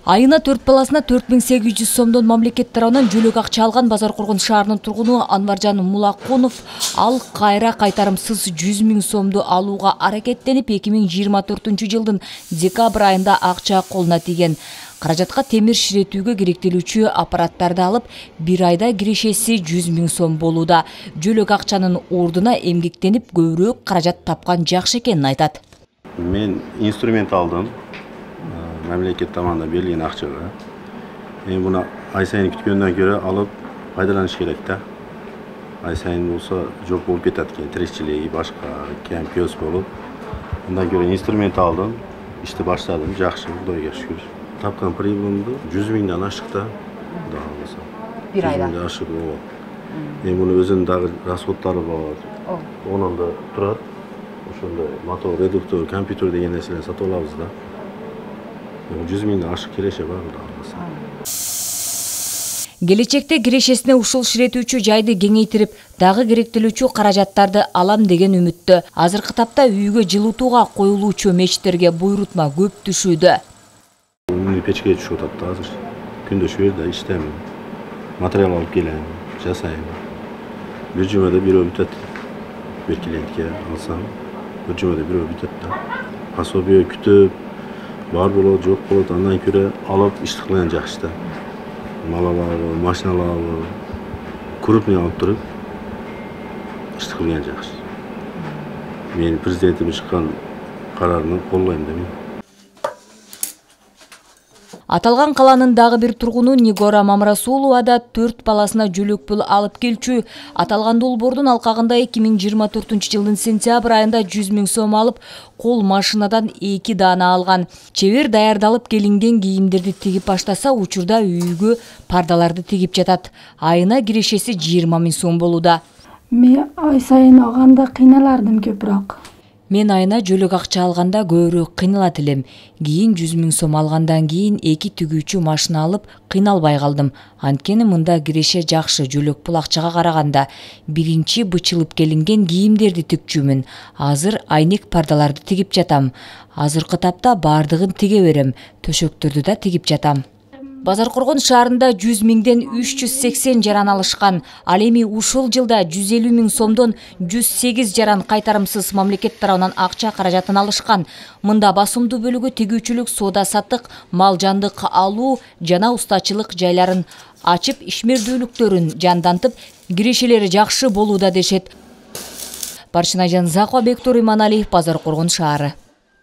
Айына 4 баласына 4800 сомдон мамлекет тарабынан жөлөк акча алган Базаркоргон шаарынын тургуну Анваржан Мулаконов ал кайра кайтарымсыз 100 000 сомду алууга аракеттенип 2024-жылдын декабрь айында акча колуна тийген. Каражатка темир ширетүүгө керектелүүчү аппараттарды алып, бир айда кирешеси 100 000 сом болууда. Жөлөк акчанын ордуна эмгектенип көбүрөөк каражат тапкан жакшы экенин айтат. Мен инструмент алдым. Memleket tamamında belirleyen akçaları. Buna ay sayını kütüğünden göre alıp faydalanış gerek de. Ay sayını olsa çok bol petatken, tereşçiliği başka, kem kiosk olup. Bundan göre instrument aldım. İşte başladım. Жақсы, Құдайға şükür. Tapkan parayı bulundu. 100 000'den aşık da daha olsa. Bir ayda. 100 000'den aşık o. Bunu özünün dağı rasходları var. Onun da turar. Şunda motor, reduktör, kompütör de yenesine satı olabız da. 100 000'den aşık kireşe var da almasa. Келечекте кирешесине ушул ширетүүчү жайды кеңейтирип, дагы керектелүүчү каражаттарды алам деген үмүттө. Азыркы тапта үйгө жылытууга коюлуучу мечиттерге буйрутма көп түшүүдө. Муну печке түшүп атат азыр. Күндө шүбөрдө иштейм. Материал алып келем, жасайм. Бир жумада бирөө бүтөт. Бир клиентке алсам, бир жумада бирөө бүтөт да. Пособие күтүп, бар болот, жок болот, андан көрө алып иштикленген жакшы да. Malaları, maşinaları, krupni alıp durup istiqilgen жақсы. Men prezidentimiz çıkan kararını kollayım demeyin. Аталган каланын дагы бир тургуну Нигора Мамрасулова да 4 баласына жөлөк пул алып келчү. Аталган долбоордун алкагында 2024-жылдын сентябрь айында 100 000 сом алып, кол машинадан 2 дана алган. Чебер даярдалып келинген кийимдерди тигип баштаса, учурда үйгө пардаларды тигип жатат. Айына кирешеси 20 000 сом болууда. Мен ай сайын алганда кыйналардым көбүрөөк. Мен айына жөлөк акча алганда көбүрөөк кыйналат элем. Кийин 100 000 сом алгандан кийин 2 түгүүчү машина алып кыйналбай калдым. Анткени мында киреше жакшы жөлөк пул акчага караганда. Биринчи бычылып келинген кийимдерди тикчүмүн. Азыр айнек пардаларды тигип жатам. Азыркы тапта бардыгын тиге берем. Төшөктөрдү да тигип жатам. Базаркоргон шаарында 100 000-ден 380 жаран алышкан. Ал эми ушул жылда 150 000 сомдон 108 жаран кайтарымсыз мамлекет тарабынан акча каражатын алышкан. Мында басымдуу бөлүгү тигүүчүлүк, соода саттык, мал жандык алуу жана устачылык жайларын ачып, ишмердүүлүктөрүн жандантып, кирешелери жакшы болууда дешет. Барчынайжан Закова, Бектур Иманалиев, Базаркоргон шаары.